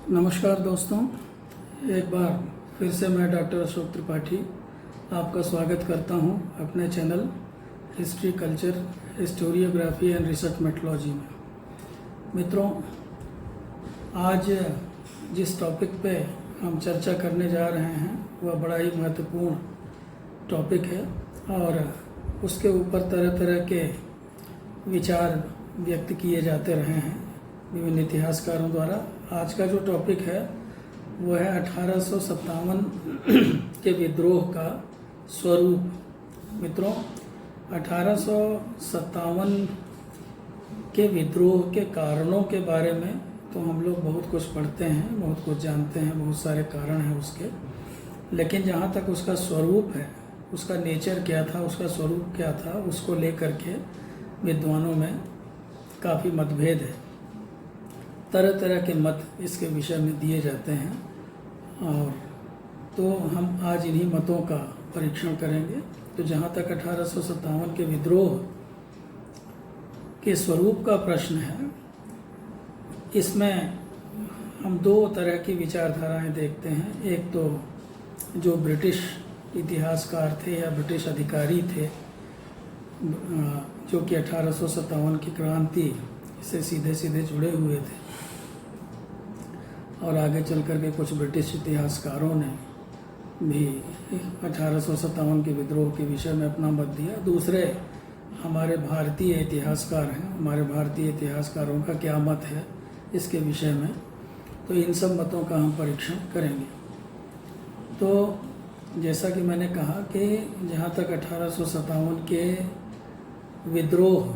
नमस्कार दोस्तों, एक बार फिर से मैं डॉक्टर अशोक त्रिपाठी आपका स्वागत करता हूं अपने channel history culture historiography and research methodology में। मित्रों, आज जिस टॉपिक पे हम चर्चा करने जा रहे हैं वह बड़ा ही महत्वपूर्ण टॉपिक है और उसके ऊपर तरह तरह के विचार व्यक्त किए जाते रहे हैं विभिन्न इतिहासकारों द्वारा। आज का जो टॉपिक है वो है 1857 के विद्रोह का स्वरूप। मित्रों, 1857 के विद्रोह के कारणों के बारे में तो हम लोग बहुत कुछ पढ़ते हैं, बहुत कुछ जानते हैं, बहुत सारे कारण हैं उसके, लेकिन जहाँ तक उसका स्वरूप है, उसका नेचर क्या था, उसका स्वरूप क्या था, उसको लेकर के विद्वानों में काफ़ी मतभेद है। तरह तरह के मत इसके विषय में दिए जाते हैं और तो हम आज इन्हीं मतों का परीक्षण करेंगे। तो जहाँ तक 1857 के विद्रोह के स्वरूप का प्रश्न है, इसमें हम दो तरह की विचारधाराएं देखते हैं। एक तो जो ब्रिटिश इतिहासकार थे या ब्रिटिश अधिकारी थे जो कि 1857 की क्रांति से सीधे सीधे जुड़े हुए थे और आगे चल कर के कुछ ब्रिटिश इतिहासकारों ने भी 1857 के विद्रोह के विषय में अपना मत दिया। दूसरे हमारे भारतीय इतिहासकार हैं, हमारे भारतीय इतिहासकारों का क्या मत है इसके विषय में, तो इन सब मतों का हम परीक्षण करेंगे। तो जैसा कि मैंने कहा कि जहाँ तक 1857 के विद्रोह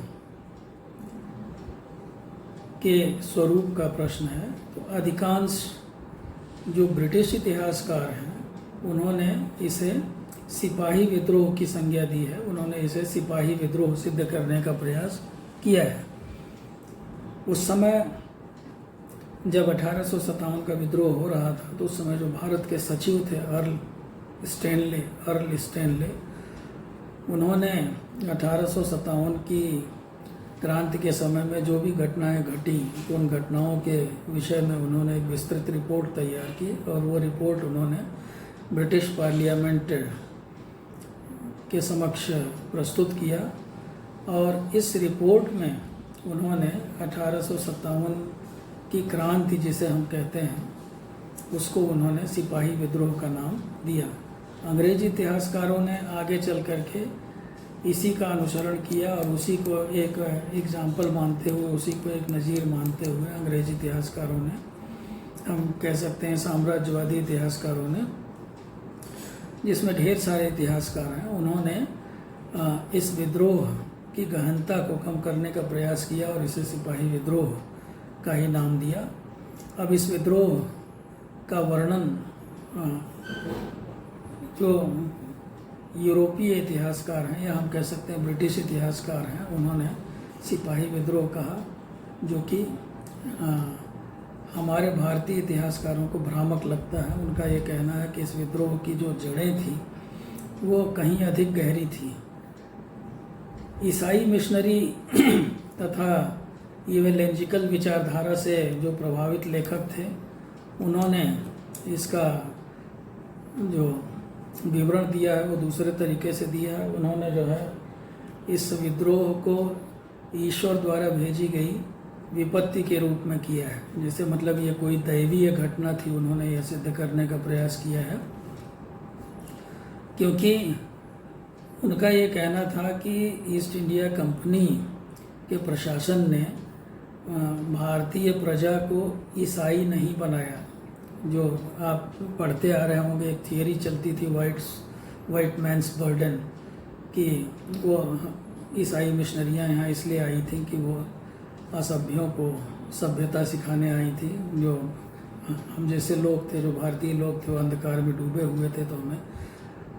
के स्वरूप का प्रश्न है, तो अधिकांश जो ब्रिटिश इतिहासकार हैं उन्होंने इसे सिपाही विद्रोह की संज्ञा दी है। उन्होंने इसे सिपाही विद्रोह सिद्ध करने का प्रयास किया है। उस समय जब 1857 का विद्रोह हो रहा था तो उस समय जो भारत के सचिव थे अर्ल स्टैनले, उन्होंने 1857 की क्रांति के समय में जो भी घटनाएं घटी उन घटनाओं के विषय में उन्होंने एक विस्तृत रिपोर्ट तैयार की और वो रिपोर्ट उन्होंने ब्रिटिश पार्लियामेंट के समक्ष प्रस्तुत किया। और इस रिपोर्ट में उन्होंने 1857 की क्रांति जिसे हम कहते हैं उसको उन्होंने सिपाही विद्रोह का नाम दिया। अंग्रेजी इतिहासकारों ने आगे चल कर के इसी का अनुसरण किया और उसी को एक एग्जाम्पल मानते हुए, उसी को एक नज़ीर मानते हुए अंग्रेजी इतिहासकारों ने, हम कह सकते हैं साम्राज्यवादी इतिहासकारों ने, जिसमें ढेर सारे इतिहासकार हैं, उन्होंने इस विद्रोह की गहनता को कम करने का प्रयास किया और इसे सिपाही विद्रोह का ही नाम दिया। अब इस विद्रोह का वर्णन जो यूरोपीय इतिहासकार हैं या हम कह सकते हैं ब्रिटिश इतिहासकार हैं, उन्होंने सिपाही विद्रोह कहा, जो कि हमारे भारतीय इतिहासकारों को भ्रामक लगता है। उनका ये कहना है कि इस विद्रोह की जो जड़ें थी वो कहीं अधिक गहरी थी। ईसाई मिशनरी तथा इवेंजेलिकल विचारधारा से जो प्रभावित लेखक थे, उन्होंने इसका जो विवरण दिया है वो दूसरे तरीके से दिया है। उन्होंने जो है इस विद्रोह को ईश्वर द्वारा भेजी गई विपत्ति के रूप में किया है, जैसे मतलब ये कोई दैवीय घटना थी। उन्होंने यह सिद्ध करने का प्रयास किया है, क्योंकि उनका ये कहना था कि ईस्ट इंडिया कंपनी के प्रशासन ने भारतीय प्रजा को ईसाई नहीं बनाया। जो आप पढ़ते आ रहे होंगे, एक थियरी चलती थी वाइट मैन्स बर्डन, कि वो ईसाई मिशनरियाँ यहाँ इसलिए आई थी कि वो असभ्यों को सभ्यता सिखाने आई थी। जो हम जैसे लोग थे, जो भारतीय लोग थे, वो अंधकार में डूबे हुए थे, तो हमें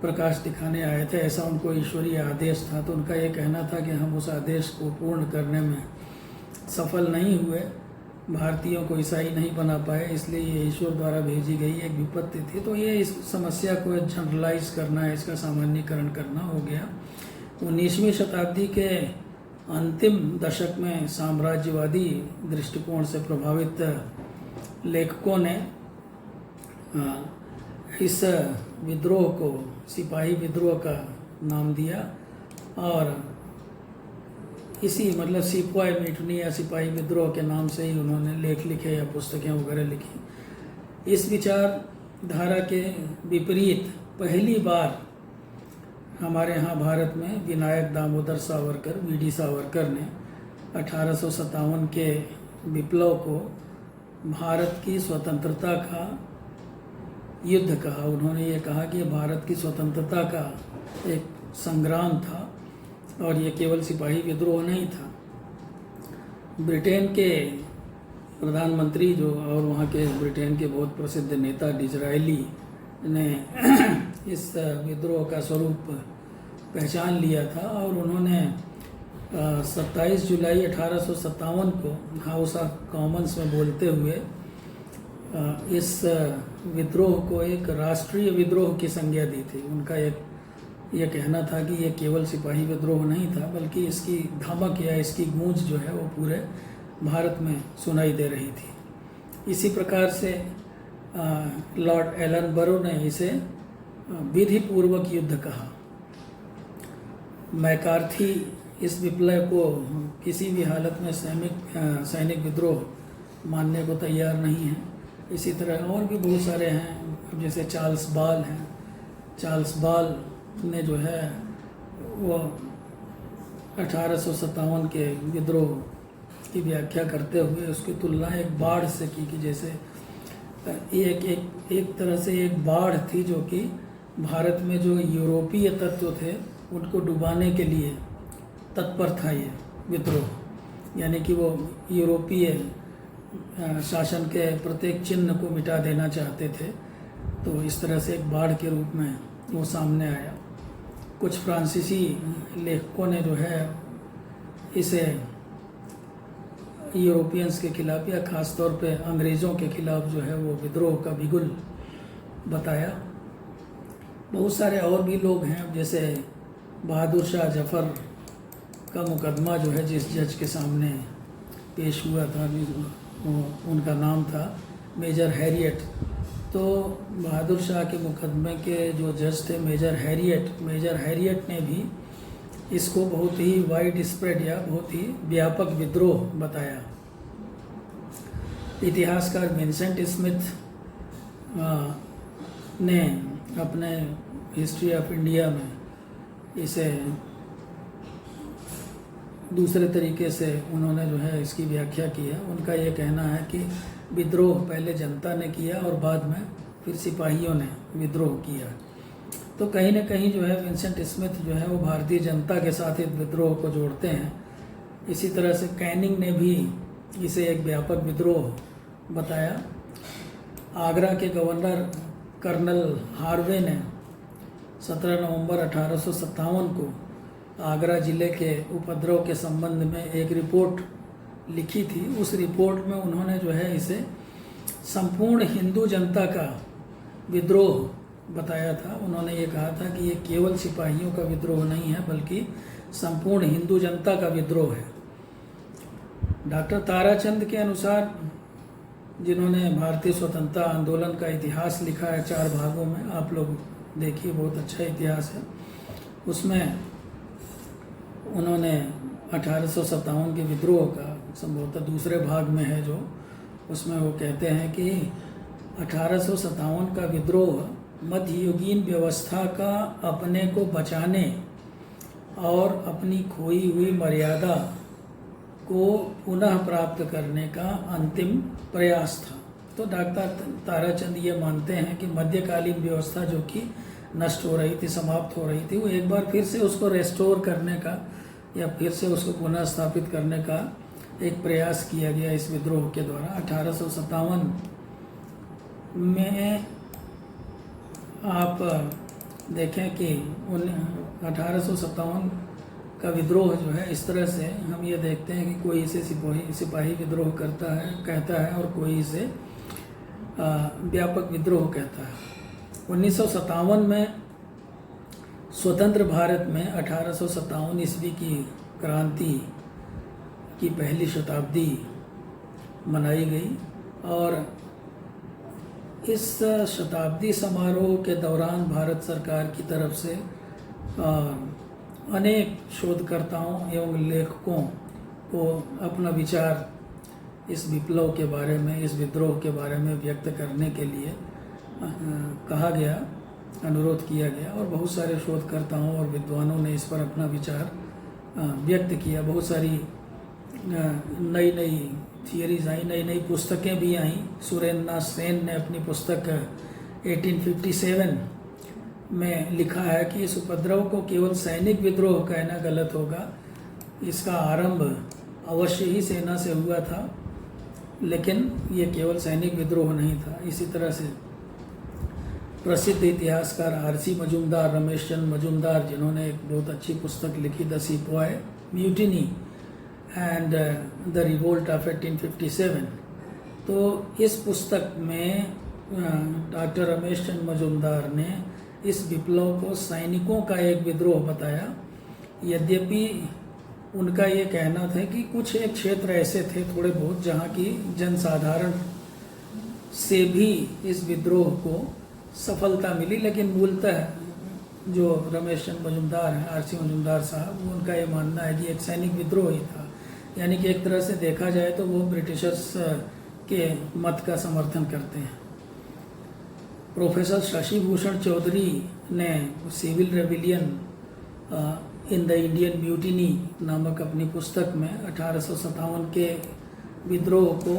प्रकाश दिखाने आए थे, ऐसा उनको ईश्वरीय आदेश था। तो उनका ये कहना था कि हम उस आदेश को पूर्ण करने में सफल नहीं हुए, भारतीयों को ईसाई नहीं बना पाए, इसलिए ये ईश्वर द्वारा भेजी गई एक विपत्ति थी। तो ये इस समस्या को जनरलाइज करना है, इसका सामान्यकरण करना हो गया। 19वीं शताब्दी के अंतिम दशक में साम्राज्यवादी दृष्टिकोण से प्रभावित लेखकों ने इस विद्रोह को सिपाही विद्रोह का नाम दिया और इसी मतलब सिपाही मिटनी या सिपाही विद्रोह के नाम से ही उन्होंने लेख लिखे या पुस्तकें वगैरह लिखी। इस विचारधारा के विपरीत पहली बार हमारे यहाँ भारत में विनायक दामोदर सावरकर वीडी सावरकर ने 1857 के विप्लव को भारत की स्वतंत्रता का युद्ध कहा। उन्होंने ये कहा कि भारत की स्वतंत्रता का एक संग्राम था और ये केवल सिपाही विद्रोह नहीं था। ब्रिटेन के प्रधानमंत्री जो और वहाँ के ब्रिटेन के बहुत प्रसिद्ध नेता डिज़रायली ने इस विद्रोह का स्वरूप पहचान लिया था और उन्होंने 27 जुलाई 1857 को हाउस ऑफ कॉमन्स में बोलते हुए इस विद्रोह को एक राष्ट्रीय विद्रोह की संज्ञा दी थी। उनका एक ये कहना था कि ये केवल सिपाही विद्रोह नहीं था बल्कि इसकी धमक या इसकी गूंज जो है वो पूरे भारत में सुनाई दे रही थी। इसी प्रकार से लॉर्ड एलन बरो ने इसे विधिपूर्वक युद्ध कहा। मैकार्थी इस विप्लव को किसी भी हालत में सैनिक विद्रोह मानने को तैयार नहीं है। इसी तरह और भी बहुत सारे हैं, जैसे चार्ल्स बाल हैं। चार्ल्स बाल ने जो है वो 1857 के विद्रोह की व्याख्या करते हुए उसकी तुलना एक बाढ़ से की कि जैसे एक तरह से एक बाढ़ थी जो कि भारत में जो यूरोपीय तत्व थे उनको डुबाने के लिए तत्पर था ये विद्रोह। यानी कि वो यूरोपीय शासन के प्रत्येक चिन्ह को मिटा देना चाहते थे। तो इस तरह से एक बाढ़ के रूप में वो सामने आया। कुछ फ्रांसीसी लेखकों ने जो है इसे यूरोपियंस के खिलाफ या ख़ास तौर पे अंग्रेज़ों के खिलाफ जो है वो विद्रोह का बिगुल बताया। बहुत सारे और भी लोग हैं, जैसे बहादुर शाह जफ़र का मुकदमा जो है जिस जज के सामने पेश हुआ था उनका नाम था मेजर हैरियट। तो बहादुर शाह के मुकदमे के जो जज थे मेजर हैरियट ने भी इसको बहुत ही वाइड स्प्रेड या बहुत ही व्यापक विद्रोह बताया। इतिहासकार विंसेंट स्मिथ ने अपने हिस्ट्री ऑफ इंडिया में इसे दूसरे तरीके से उन्होंने जो है इसकी व्याख्या की है। उनका ये कहना है कि विद्रोह पहले जनता ने किया और बाद में फिर सिपाहियों ने विद्रोह किया। तो कहीं ना कहीं जो है विंसेंट स्मिथ जो है वो भारतीय जनता के साथ इस विद्रोह को जोड़ते हैं। इसी तरह से कैनिंग ने भी इसे एक व्यापक विद्रोह बताया। आगरा के गवर्नर कर्नल हार्वे ने 17 नवंबर 1857 को आगरा ज़िले के उपद्रव के संबंध में एक रिपोर्ट लिखी थी। उस रिपोर्ट में उन्होंने जो है इसे संपूर्ण हिंदू जनता का विद्रोह बताया था। उन्होंने ये कहा था कि ये केवल सिपाहियों का विद्रोह नहीं है बल्कि संपूर्ण हिंदू जनता का विद्रोह है। डॉक्टर ताराचंद के अनुसार, जिन्होंने भारतीय स्वतंत्रता आंदोलन का इतिहास लिखा है 4 भागों में, आप लोग देखिए बहुत अच्छा इतिहास है, उसमें उन्होंने 1857 के विद्रोह का संभवतः दूसरे भाग में है जो, उसमें वो कहते हैं कि 1857 का विद्रोह मध्ययुगीन व्यवस्था का अपने को बचाने और अपनी खोई हुई मर्यादा को पुनः प्राप्त करने का अंतिम प्रयास था। तो डॉक्टर ताराचंद ये मानते हैं कि मध्यकालीन व्यवस्था जो कि नष्ट हो रही थी, समाप्त हो रही थी, वो एक बार फिर से उसको रेस्टोर करने का या फिर से उसको पुनः स्थापित करने का एक प्रयास किया गया इस विद्रोह के द्वारा। 1857 में आप देखें कि 1857 का विद्रोह जो है इस तरह से हम ये देखते हैं कि कोई इसे सिपाही विद्रोह कहता है और कोई इसे व्यापक विद्रोह कहता है। 1957 में स्वतंत्र भारत में 1857 ईस्वी की क्रांति की पहली शताब्दी मनाई गई और इस शताब्दी समारोह के दौरान भारत सरकार की तरफ से अनेक शोधकर्ताओं एवं लेखकों को अपना विचार इस विप्लव के बारे में, इस विद्रोह के बारे में व्यक्त करने के लिए कहा गया, अनुरोध किया गया और बहुत सारे शोधकर्ताओं और विद्वानों ने इस पर अपना विचार व्यक्त किया। बहुत सारी नई नई थियरीज आई, नई नई पुस्तकें भी आईं। सुरेंद्रनाथ सेन ने अपनी पुस्तक 1857 में लिखा है कि इस उपद्रव को केवल सैनिक विद्रोह कहना गलत होगा। इसका आरंभ अवश्य ही सेना से हुआ था, लेकिन ये केवल सैनिक विद्रोह नहीं था। इसी तरह से प्रसिद्ध इतिहासकार आरसी मजूमदार, रमेश चंद्र मजूमदार, जिन्होंने एक बहुत अच्छी पुस्तक लिखी the sepoy mutiny and the revolt of 1857, तो इस पुस्तक में डॉक्टर रमेश चंद्र मजूमदार ने इस विप्लव को सैनिकों का एक विद्रोह बताया। यद्यपि उनका ये कहना था कि कुछ एक क्षेत्र ऐसे थे थोड़े बहुत जहाँ की जनसाधारण से भी इस विद्रोह को सफलता मिली, लेकिन मूलतः जो रमेश चंद्र मजूमदार हैं, आरसी मजूमदार साहब, उनका ये मानना है कि एक सैनिक विद्रोह ही था। यानी कि एक तरह से देखा जाए तो वो ब्रिटिशर्स के मत का समर्थन करते हैं। प्रोफेसर शशि भूषण चौधरी ने civil rebellion in the Indian mutiny नामक अपनी पुस्तक में 1857 के विद्रोह को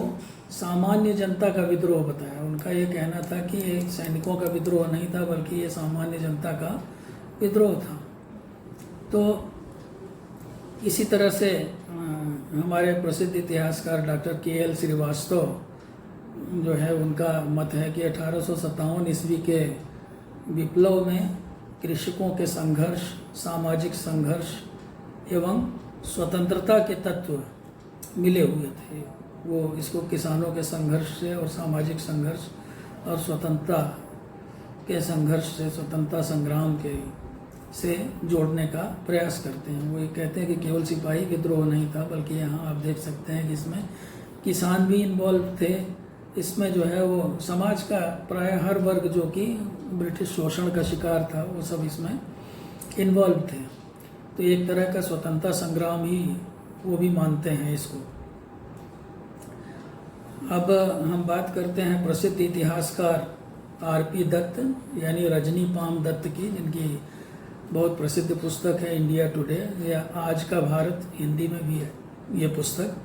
सामान्य जनता का विद्रोह बताया। उनका ये कहना था कि ये सैनिकों का विद्रोह नहीं था, बल्कि ये सामान्य जनता का विद्रोह था। तो इसी तरह से हमारे प्रसिद्ध इतिहासकार डॉक्टर के.एल. श्रीवास्तव जो है, उनका मत है कि 1857 ईस्वी के विप्लव में कृषकों के संघर्ष, सामाजिक संघर्ष एवं स्वतंत्रता के तत्व मिले हुए थे। वो इसको किसानों के संघर्ष से और सामाजिक संघर्ष और स्वतंत्रता के संघर्ष से, स्वतंत्रता संग्राम के से जोड़ने का प्रयास करते हैं। वो ये कहते हैं कि केवल सिपाही विद्रोह नहीं था, बल्कि यहाँ आप देख सकते हैं कि इसमें किसान भी इन्वॉल्व थे। इसमें जो है वो समाज का प्राय हर वर्ग जो कि ब्रिटिश शोषण का शिकार था, वो सब इसमें इन्वॉल्व थे। तो एक तरह का स्वतंत्रता संग्राम ही वो भी मानते हैं इसको। अब हम बात करते हैं प्रसिद्ध इतिहासकार आर.पी. दत्त यानी रजनी पाम दत्त की, जिनकी बहुत प्रसिद्ध पुस्तक है इंडिया टुडे या आज का भारत, हिंदी में भी है ये पुस्तक।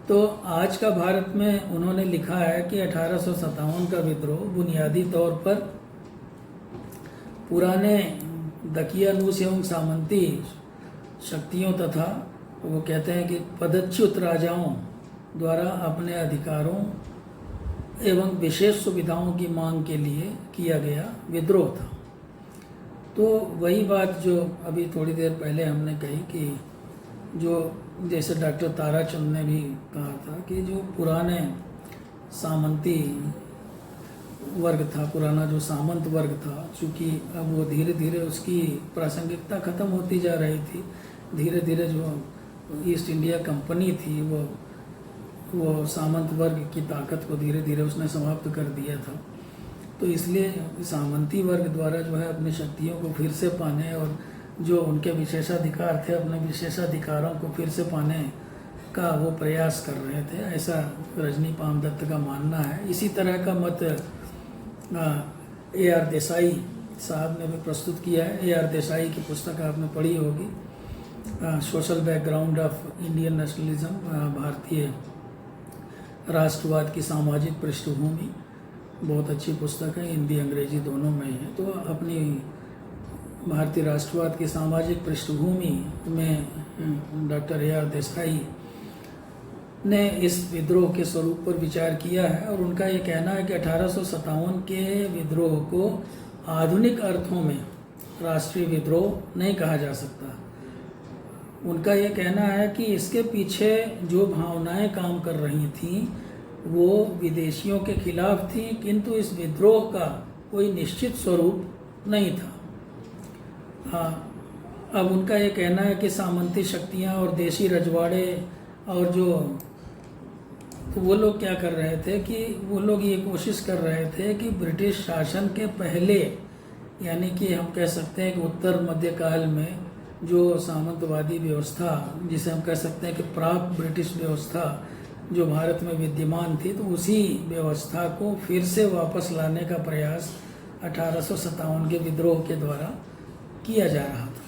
तो आज का भारत में उन्होंने लिखा है कि 1857 का विद्रोह बुनियादी तौर पर पुराने दकियानूस एवं सामंती शक्तियों तथा वो कहते हैं कि पदच्युत राजाओं द्वारा अपने अधिकारों एवं विशेष सुविधाओं की मांग के लिए किया गया विद्रोह था। तो वही बात जो अभी थोड़ी देर पहले हमने कही कि जो जैसे डॉक्टर ताराचंद ने भी कहा था कि जो पुराने सामंती वर्ग था, पुराना जो सामंत वर्ग था, चूँकि अब वो धीरे धीरे उसकी प्रासंगिकता ख़त्म होती जा रही थी। धीरे धीरे जो ईस्ट इंडिया कंपनी थी वो सामंत वर्ग की ताकत को धीरे धीरे उसने समाप्त कर दिया था। तो इसलिए सामंती वर्ग द्वारा जो है अपनी शक्तियों को फिर से पाने और जो उनके विशेषाधिकार थे, अपने विशेषाधिकारों को फिर से पाने का वो प्रयास कर रहे थे, ऐसा रजनी पाम दत्त का मानना है। इसी तरह का मत ए.आर. देसाई साहब ने भी प्रस्तुत किया है। ए.आर. देसाई की पुस्तक आपने पढ़ी होगी, social background of Indian nationalism, भारतीय राष्ट्रवाद की सामाजिक पृष्ठभूमि, बहुत अच्छी पुस्तक है, हिंदी अंग्रेजी दोनों में है। तो अपनी भारतीय राष्ट्रवाद की सामाजिक पृष्ठभूमि में डॉक्टर ए.आर. देसाई ने इस विद्रोह के स्वरूप पर विचार किया है और उनका ये कहना है कि 1857 के विद्रोह को आधुनिक अर्थों में राष्ट्रीय विद्रोह नहीं कहा जा सकता। उनका ये कहना है कि इसके पीछे जो भावनाएं काम कर रही थीं वो विदेशियों के खिलाफ थी, किंतु इस विद्रोह का कोई निश्चित स्वरूप नहीं था। अब उनका ये कहना है कि सामंती शक्तियाँ और देशी रजवाड़े और जो तो वो लोग क्या कर रहे थे कि वो लोग ये कोशिश कर रहे थे कि ब्रिटिश शासन के पहले, यानी कि हम कह सकते हैं कि उत्तर मध्यकाल में जो सामंतवादी व्यवस्था, जिसे हम कह सकते हैं कि प्राक ब्रिटिश व्यवस्था जो भारत में विद्यमान थी, तो उसी व्यवस्था को फिर से वापस लाने का प्रयास 1857 के विद्रोह के द्वारा किया जा रहा था।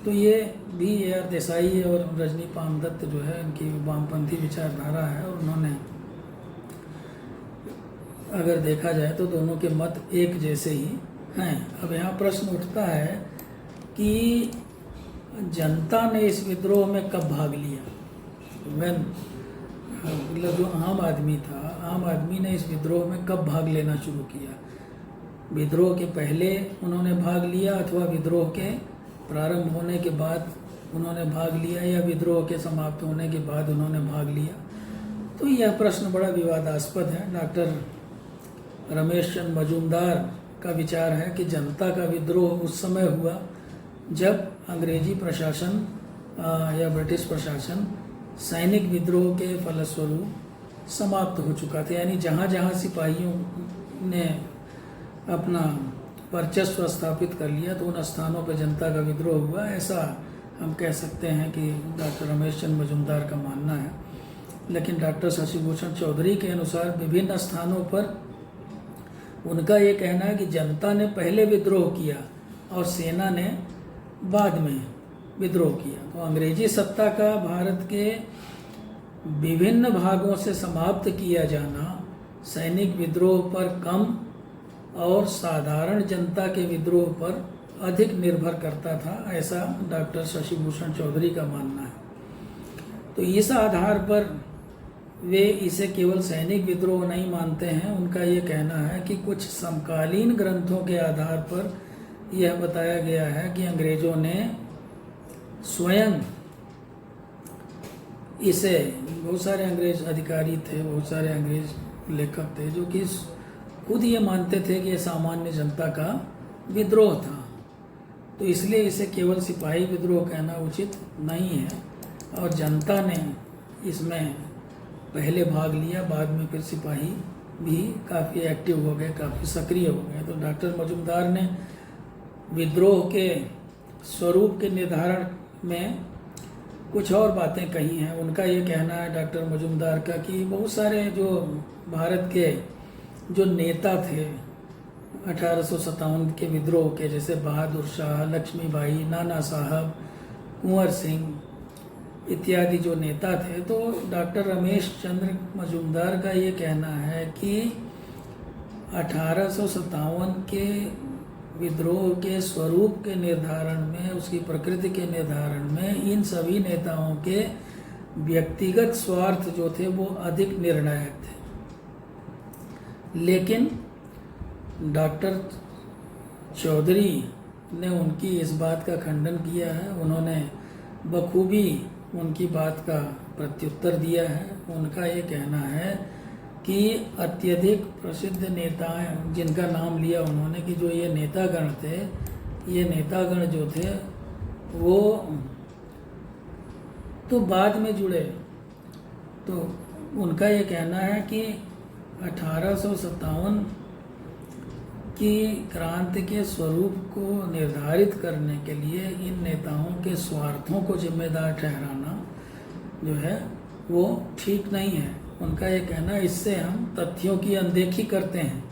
तो ये भी AR देसाई और रजनी पामदत्त जो है, इनकी वामपंथी विचारधारा है, और उन्होंने अगर देखा जाए तो दोनों के मत एक जैसे ही हैं। अब यहाँ प्रश्न उठता है कि जनता ने इस विद्रोह में कब भाग लिया। मतलब जो आम आदमी था, आम आदमी ने इस विद्रोह में कब भाग लेना शुरू किया? विद्रोह के पहले उन्होंने भाग लिया, अथवा विद्रोह के प्रारंभ होने के बाद उन्होंने भाग लिया, या विद्रोह के समाप्त होने के बाद उन्होंने भाग लिया? तो यह प्रश्न बड़ा विवादास्पद है। डॉक्टर रमेश चंद्र मजूमदार का विचार है कि जनता का विद्रोह उस समय हुआ जब अंग्रेजी प्रशासन या ब्रिटिश प्रशासन सैनिक विद्रोह के फलस्वरूप समाप्त हो चुका था। यानी जहाँ जहाँ सिपाहियों ने अपना वर्चस्व स्थापित कर लिया, तो उन स्थानों पर जनता का विद्रोह हुआ, ऐसा हम कह सकते हैं कि डॉक्टर रमेश चंद्र मजूमदार का मानना है। लेकिन डॉक्टर शशिभूषण चौधरी के अनुसार विभिन्न स्थानों पर उनका ये कहना है कि जनता ने पहले विद्रोह किया और सेना ने बाद में विद्रोह किया। तो अंग्रेजी सत्ता का भारत के विभिन्न भागों से समाप्त किया जाना सैनिक विद्रोह पर कम और साधारण जनता के विद्रोह पर अधिक निर्भर करता था, ऐसा डॉक्टर शशिभूषण चौधरी का मानना है। तो इस आधार पर वे इसे केवल सैनिक विद्रोह नहीं मानते हैं। उनका ये कहना है कि कुछ समकालीन ग्रंथों के आधार पर यह बताया गया है कि अंग्रेजों ने स्वयं इसे, बहुत सारे अंग्रेज अधिकारी थे, बहुत सारे अंग्रेज लेखक थे जो कि खुद ये मानते थे कि यह सामान्य जनता का विद्रोह था, तो इसलिए इसे केवल सिपाही विद्रोह कहना उचित नहीं है। और जनता ने इसमें पहले भाग लिया, बाद में फिर सिपाही भी काफ़ी एक्टिव हो गए, काफ़ी सक्रिय हो गए। तो डॉक्टर मजूमदार ने विद्रोह के स्वरूप के निर्धारण में कुछ और बातें कही हैं। उनका ये कहना है डॉक्टर मजूमदार का कि बहुत सारे जो भारत के जो नेता थे 1857 के विद्रोह के, जैसे बहादुर शाह, लक्ष्मीबाई, नाना साहब, कुंवर सिंह इत्यादि जो नेता थे, तो डॉक्टर रमेश चंद्र मजूमदार का ये कहना है कि 1857 के विद्रोह के स्वरूप के निर्धारण में, उसकी प्रकृति के निर्धारण में इन सभी नेताओं के व्यक्तिगत स्वार्थ जो थे वो अधिक निर्णायक थे। लेकिन डॉक्टर चौधरी ने उनकी इस बात का खंडन किया है। उन्होंने बखूबी उनकी बात का प्रत्युत्तर दिया है। उनका ये कहना है कि अत्यधिक प्रसिद्ध नेता जिनका नाम लिया उन्होंने, कि जो ये नेतागण थे, ये नेतागण जो थे वो तो बाद में जुड़े। तो उनका ये कहना है कि 1857 की क्रांति के स्वरूप को निर्धारित करने के लिए इन नेताओं के स्वार्थों को जिम्मेदार ठहराना जो है वो ठीक नहीं है। उनका ये कहना है इससे हम तथ्यों की अनदेखी करते हैं।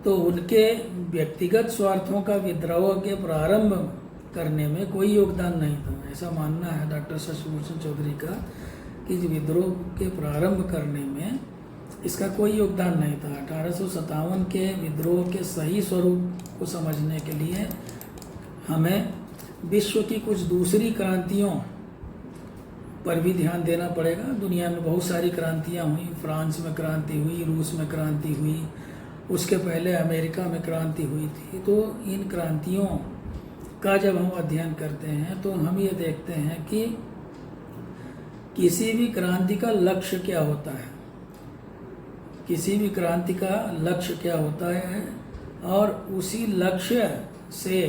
तो उनके व्यक्तिगत स्वार्थों का विद्रोह के प्रारंभ करने में कोई योगदान नहीं था, ऐसा मानना है डॉक्टर शशिभूषण चौधरी का, कि विद्रोह के प्रारंभ करने में इसका कोई योगदान नहीं था। 1857 के विद्रोह के सही स्वरूप को समझने के लिए हमें विश्व की कुछ दूसरी क्रांतियों पर भी ध्यान देना पड़ेगा। दुनिया में बहुत सारी क्रांतियां हुई, फ्रांस में क्रांति हुई, रूस में क्रांति हुई, उसके पहले अमेरिका में क्रांति हुई थी। तो इन क्रांतियों का जब हम अध्ययन करते हैं तो हम ये देखते हैं कि किसी भी क्रांति का लक्ष्य क्या होता है, किसी भी क्रांति का लक्ष्य क्या होता है, और उसी लक्ष्य से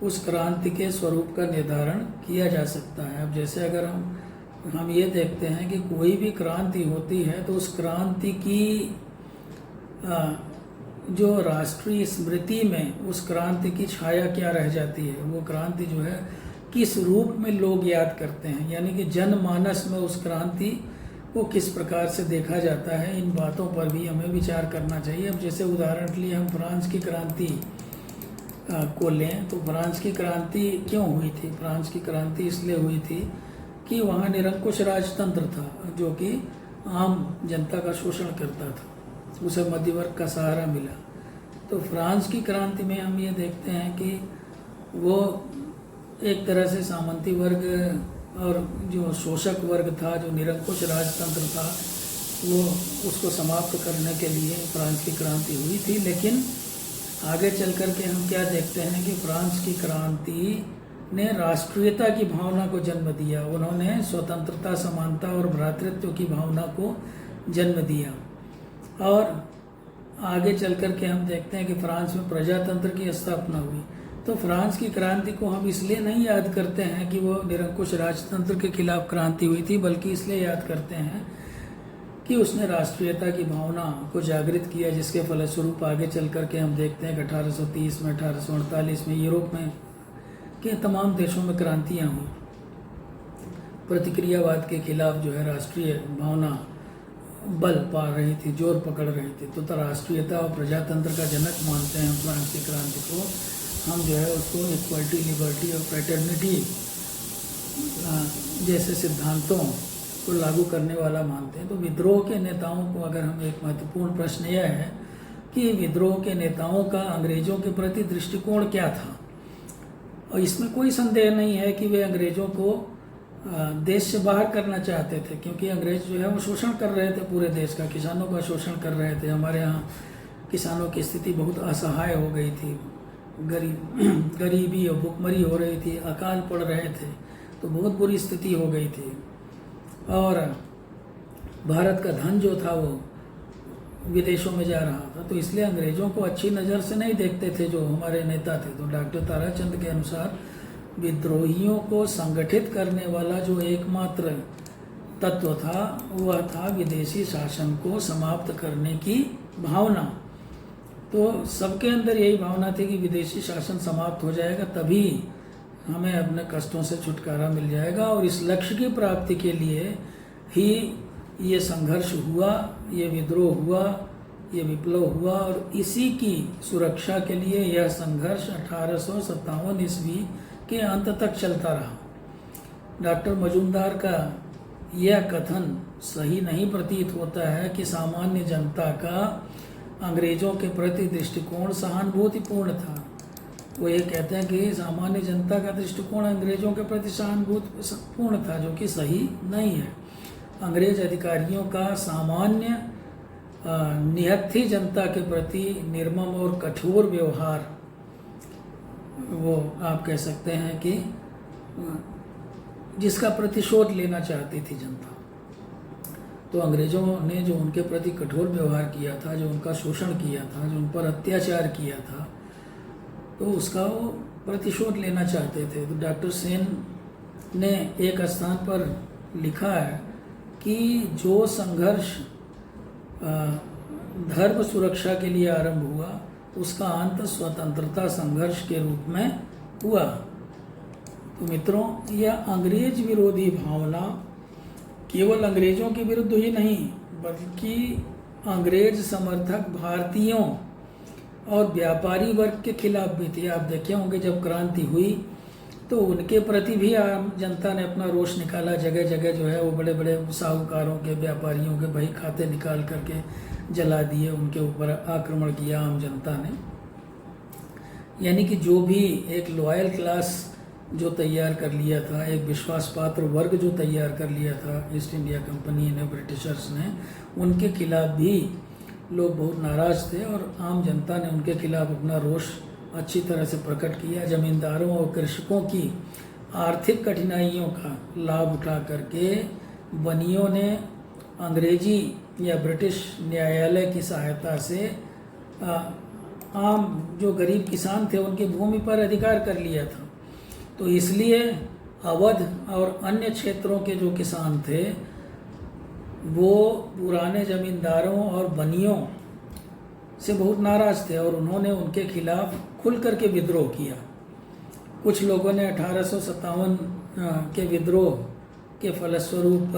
उस क्रांति के स्वरूप का निर्धारण किया जा सकता है। अब जैसे अगर हम हम ये देखते हैं कि कोई भी क्रांति होती है तो उस क्रांति की जो राष्ट्रीय स्मृति में उस क्रांति की छाया क्या रह जाती है, वो क्रांति जो है किस रूप में लोग याद करते हैं, यानी कि जनमानस में उस क्रांति को किस प्रकार से देखा जाता है, इन बातों पर भी हमें विचार करना चाहिए। अब जैसे उदाहरण के लिए हम फ्रांस की क्रांति को लें तो फ्रांस की क्रांति क्यों हुई थी? फ्रांस की क्रांति इसलिए हुई थी कि वहाँ निरंकुश राजतंत्र था जो कि आम जनता का शोषण करता था, उसे मध्य वर्ग का सहारा मिला। तो फ्रांस की क्रांति में हम ये देखते हैं कि वो एक तरह से सामंती वर्ग और जो शोषक वर्ग था, जो निरंकुश राजतंत्र था, वो उसको समाप्त करने के लिए फ्रांस की क्रांति हुई थी। लेकिन आगे चल कर के हम क्या देखते हैं कि फ्रांस की क्रांति ने राष्ट्रीयता की भावना को जन्म दिया। उन्होंने स्वतंत्रता, समानता और भ्रातृत्व की भावना को जन्म दिया। और आगे चल कर के हम देखते हैं कि फ्रांस में प्रजातंत्र की स्थापना हुई। तो फ्रांस की क्रांति को हम इसलिए नहीं याद करते हैं कि वो निरंकुश राजतंत्र के खिलाफ क्रांति हुई थी, बल्कि इसलिए याद करते हैं कि उसने राष्ट्रीयता की भावना को जागृत किया, जिसके फलस्वरूप आगे चल कर के हम देखते हैं कि 1830 में, 1848 में यूरोप में के तमाम देशों में क्रांतियाँ हुई। प्रतिक्रियावाद के खिलाफ जो है राष्ट्रीय भावना बल पा रही थी, जोर पकड़ रही थी। तो राष्ट्रीयता और प्रजातंत्र का जनक मानते हैं फ्रांस की क्रांति को। हम जो है उसको इक्वलिटी, लिबर्टी और फ्रेटर्निटी जैसे सिद्धांतों को लागू करने वाला मानते हैं। तो विद्रोह के नेताओं को अगर हम, एक महत्वपूर्ण प्रश्न यह है कि विद्रोह के नेताओं का अंग्रेजों के प्रति दृष्टिकोण क्या था। और इसमें कोई संदेह नहीं है कि वे अंग्रेजों को देश से बाहर करना चाहते थे, क्योंकि अंग्रेज जो है वो शोषण कर रहे थे पूरे देश का, किसानों का शोषण कर रहे थे। हमारे यहाँ किसानों की स्थिति बहुत असहाय हो गई थी, गरीबी और भुखमरी हो रही थी, अकाल पड़ रहे थे, तो बहुत बुरी स्थिति हो गई थी। और भारत का धन जो था वो विदेशों में जा रहा था, तो इसलिए अंग्रेजों को अच्छी नज़र से नहीं देखते थे जो हमारे नेता थे। तो डॉक्टर ताराचंद के अनुसार विद्रोहियों को संगठित करने वाला जो एकमात्र तत्व था वह था विदेशी शासन को समाप्त करने की भावना। तो सबके अंदर यही भावना थी कि विदेशी शासन समाप्त हो जाएगा तभी हमें अपने कष्टों से छुटकारा मिल जाएगा, और इस लक्ष्य की प्राप्ति के लिए ही ये संघर्ष हुआ, ये विद्रोह हुआ, ये विप्लव हुआ। और इसी की सुरक्षा के लिए यह संघर्ष 1857 ईस्वी के अंत तक चलता रहा। डॉक्टर मजूमदार का यह कथन सही नहीं प्रतीत होता है कि सामान्य जनता का अंग्रेजों के प्रति दृष्टिकोण सहानुभूतिपूर्ण था। वो ये कहते हैं कि सामान्य जनता का दृष्टिकोण अंग्रेजों के प्रति सहानुभूतिपूर्ण था, जो कि सही नहीं है। अंग्रेज अधिकारियों का सामान्य निहत्थी जनता के प्रति निर्मम और कठोर व्यवहार, वो आप कह सकते हैं कि जिसका प्रतिशोध लेना चाहती थी जनता। तो अंग्रेजों ने जो उनके प्रति कठोर व्यवहार किया था, जो उनका शोषण किया था, जो उन पर अत्याचार किया था, तो उसका वो प्रतिशोध लेना चाहते थे। तो डॉक्टर सेन ने एक स्थान पर लिखा है कि जो संघर्ष धर्म सुरक्षा के लिए आरंभ हुआ उसका अंत स्वतंत्रता संघर्ष के रूप में हुआ। तो मित्रों, यह अंग्रेज विरोधी भावना केवल अंग्रेजों के विरुद्ध ही नहीं, बल्कि अंग्रेज समर्थक भारतीयों और व्यापारी वर्ग के खिलाफ भी थी। आप देखे होंगे जब क्रांति हुई तो उनके प्रति भी आम जनता ने अपना रोष निकाला। जगह जगह जो है वो बड़े बड़े साहूकारों के, व्यापारियों के बही खाते निकाल करके जला दिए, उनके ऊपर आक्रमण किया आम जनता ने। यानी कि जो भी एक लॉयल क्लास जो तैयार कर लिया था, एक विश्वास पात्र वर्ग जो तैयार कर लिया था ईस्ट इंडिया कंपनी ने, ब्रिटिशर्स ने, उनके खिलाफ भी लोग बहुत नाराज थे और आम जनता ने उनके खिलाफ अपना रोष अच्छी तरह से प्रकट किया। जमींदारों और कृषकों की आर्थिक कठिनाइयों का लाभ उठा करके बनियों ने अंग्रेजी या ब्रिटिश न्यायालय की सहायता से आम जो गरीब किसान थे उनकी भूमि पर अधिकार कर लिया था। तो इसलिए अवध और अन्य क्षेत्रों के जो किसान थे वो पुराने जमींदारों और बनियों से बहुत नाराज थे और उन्होंने उनके खिलाफ खुल करके विद्रोह किया। कुछ लोगों ने 1857 के विद्रोह के फलस्वरूप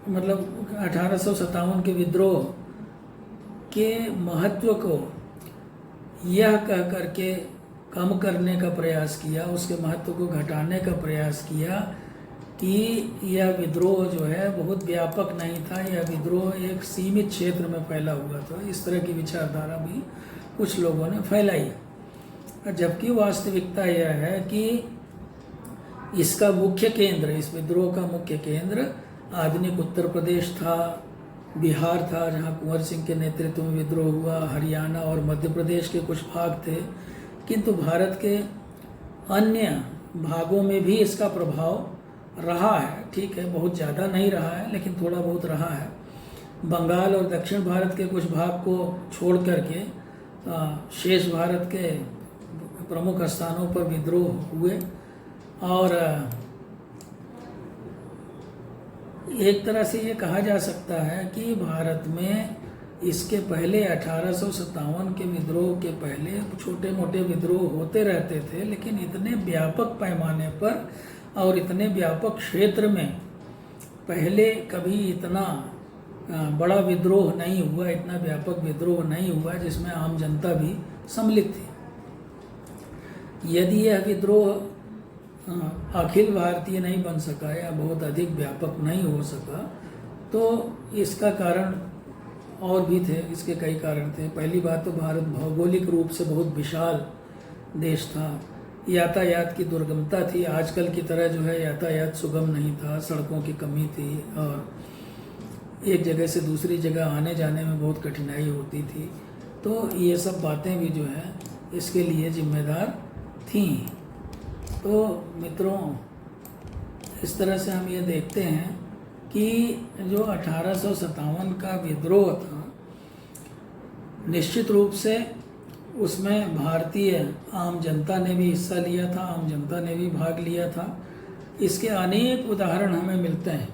मतलब 1857 के विद्रोह के महत्व को यह कह करके कम करने का प्रयास किया, उसके महत्व को घटाने का प्रयास किया कि यह विद्रोह जो है बहुत व्यापक नहीं था, यह विद्रोह एक सीमित क्षेत्र में फैला हुआ था। इस तरह की विचारधारा भी कुछ लोगों ने फैलाई, जबकि वास्तविकता यह है कि इसका मुख्य केंद्र, इस विद्रोह का मुख्य केंद्र आधुनिक उत्तर प्रदेश था, बिहार था जहां कुंवर सिंह के नेतृत्व में विद्रोह हुआ, हरियाणा और मध्य प्रदेश के कुछ भाग थे, किंतु भारत के अन्य भागों में भी इसका प्रभाव रहा है। ठीक है, बहुत ज़्यादा नहीं रहा है लेकिन थोड़ा बहुत रहा है। बंगाल और दक्षिण भारत के कुछ भाग को छोड़ करके शेष भारत के प्रमुख स्थानों पर विद्रोह हुए और एक तरह से ये कहा जा सकता है कि भारत में इसके पहले 1857 के विद्रोह के पहले छोटे मोटे विद्रोह होते रहते थे, लेकिन इतने व्यापक पैमाने पर और इतने व्यापक क्षेत्र में पहले कभी इतना बड़ा विद्रोह नहीं हुआ, इतना व्यापक विद्रोह नहीं हुआ जिसमें आम जनता भी सम्मिलित थी। यदि यह विद्रोह अखिल भारतीय नहीं बन सका या बहुत अधिक व्यापक नहीं हो सका तो इसका कारण और भी थे, इसके कई कारण थे। पहली बात तो भारत भौगोलिक रूप से बहुत विशाल देश था, यातायात की दुर्गमता थी, आजकल की तरह जो है यातायात सुगम नहीं था, सड़कों की कमी थी और एक जगह से दूसरी जगह आने जाने में बहुत कठिनाई होती थी। तो ये सब बातें भी जो है इसके लिए जिम्मेदार थीं। तो मित्रों, इस तरह से हम ये देखते हैं कि जो 1857 का विद्रोह था, निश्चित रूप से उसमें भारतीय आम जनता ने भी हिस्सा लिया था, आम जनता ने भी भाग लिया था। इसके अनेक उदाहरण हमें मिलते हैं।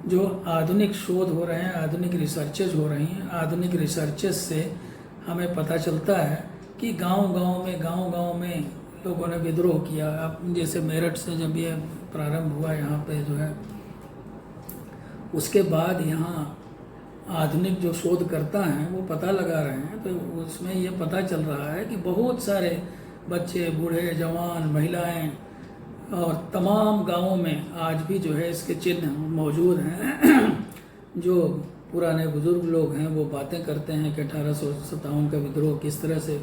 जो आधुनिक शोध हो रहे हैं, आधुनिक रिसर्चेज हो रही हैं, आधुनिक रिसर्चेज से हमें पता चलता है कि गांव-गांव में लोगों ने विद्रोह किया। अब जैसे मेरठ से जब ये प्रारंभ हुआ यहाँ पे जो है, उसके बाद यहाँ आधुनिक जो शोधकर्ता हैं वो पता लगा रहे हैं, तो उसमें ये पता चल रहा है कि बहुत सारे बच्चे, बूढ़े, जवान, महिलाएं और तमाम गांवों में आज भी जो है इसके चिन्ह मौजूद हैं। जो पुराने बुजुर्ग लोग हैं वो बातें करते हैं कि 1857 का विद्रोह किस तरह से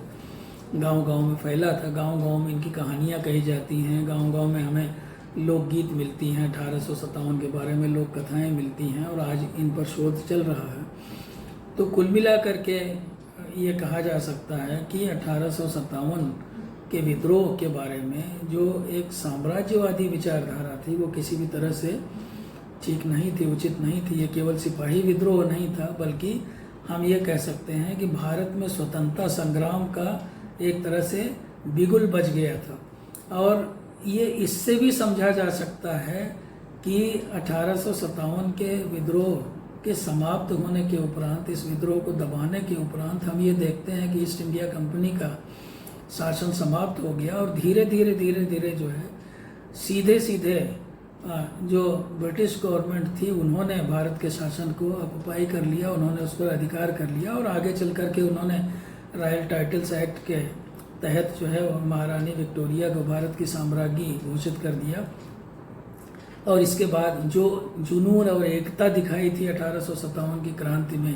गांव-गांव में फैला था। गांव-गांव में इनकी कहानियां कही जाती हैं, गांव-गांव में हमें लोकगीत मिलती हैं, 1857 के बारे में लोक कथाएं मिलती हैं और आज इन पर शोध चल रहा है। तो कुल मिला करके ये कहा जा सकता है कि 1857 के विद्रोह के बारे में जो एक साम्राज्यवादी विचारधारा थी वो किसी भी तरह से ठीक नहीं थी, उचित नहीं थी। ये केवल सिपाही विद्रोह नहीं था, बल्कि हम ये कह सकते हैं कि भारत में स्वतंत्रता संग्राम का एक तरह से बिगुल बज गया था। और ये इससे भी समझा जा सकता है कि 1857 के विद्रोह के समाप्त होने के उपरांत, इस विद्रोह को दबाने के उपरांत हम ये देखते हैं कि ईस्ट इंडिया कंपनी का शासन समाप्त हो गया और धीरे धीरे जो है सीधे जो ब्रिटिश गवर्नमेंट थी उन्होंने भारत के शासन को ऑक्युपाई कर लिया, उन्होंने उस पर अधिकार कर लिया और आगे चल करके उन्होंने रॉयल टाइटल्स एक्ट के तहत जो है महारानी विक्टोरिया को भारत की साम्राज्ञी घोषित कर दिया। और इसके बाद जो जुनून और एकता दिखाई थी 1857 की क्रांति में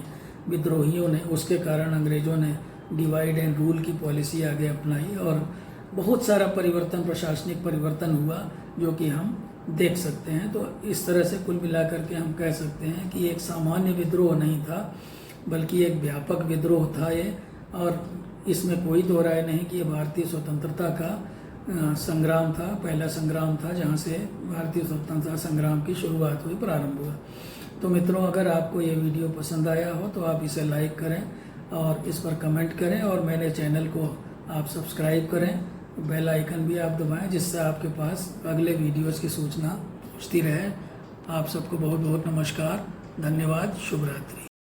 विद्रोहियों ने, उसके कारण अंग्रेज़ों ने डिवाइड एंड रूल की पॉलिसी आगे अपनाई और बहुत सारा परिवर्तन, प्रशासनिक परिवर्तन हुआ जो कि हम देख सकते हैं। तो इस तरह से कुल मिलाकर के हम कह सकते हैं कि एक सामान्य विद्रोह नहीं था बल्कि एक व्यापक विद्रोह था ये, और इसमें कोई दो राय नहीं कि ये भारतीय स्वतंत्रता का संग्राम था, पहला संग्राम था जहाँ से भारतीय स्वतंत्रता संग्राम की शुरुआत हुई, प्रारंभ हुआ। तो मित्रों, अगर आपको ये वीडियो पसंद आया हो तो आप इसे लाइक करें और इस पर कमेंट करें और मेरे चैनल को आप सब्सक्राइब करें बेल आइकन भी आप दबाएं, जिससे आपके पास अगले वीडियोस की सूचना पहुंचती रहे। आप सबको बहुत बहुत नमस्कार, धन्यवाद, शुभ रात्रि।